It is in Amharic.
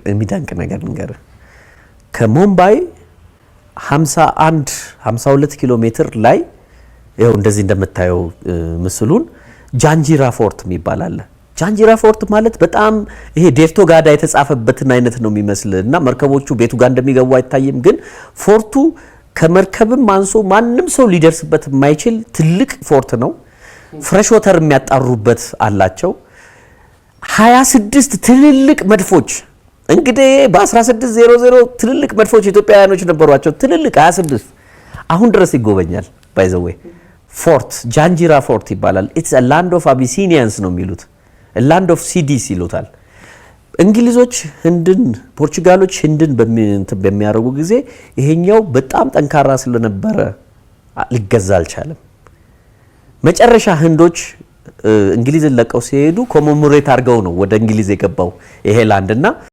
የሚደንቅ ነገር ንገር ከሙምባይ 52 ኪሎ ሜትር ላይ ይኸው እንደዚህ እንደምታየው ምስሉን ጃንጂራ ፎርት የሚባል አለ። ጃንጂራ ፎርት ማለት በጣም ይሄ ዴርቶ ጋዳ የተጻፈበትን አይነት ነው የሚመስልና መርከቦቹ ቤቱ ጋር እንደሚገቡ አይታይም፣ ግን ፎርቱ ከመርከብም አንሶ ማንም ሰው ሊደርስበት የማይችል ትልቅ ፎርት ነው። ፍሬሽ ወተር የሚያጣሩበት አላቸው። 26 ትልልቅ መድፎች እንግዲህ በ1600 ትልልቅ መድፎች ኢትዮጵያውያኖች ነበሯቸው። ትልልቅ 26 አሁን ድረስ ይጎበኛል። ባይ ዘ ዌይ ፎርት ጃንጂራ ፎርት ይባላል። ኢትስ አ ላንድ ኦፍ አቢሲኒያንስ ነው የሚሉት፣ ላንድ ኦፍ ሲዲስ ይሉታል። እንግሊዞች ህንድን፣ ፖርቹጋሎች ህንድን በሚያደርጉ ጊዜ ይሄኛው በጣም ጠንካራ ስለነበረ ሊገዛ አልቻለም። መጨረሻ ህንዶች እንግሊዝን ለቀው ሲሄዱ ኮሜሞሬት አድርገው ነው ወደ እንግሊዝ የገባው ይሄ ላንድና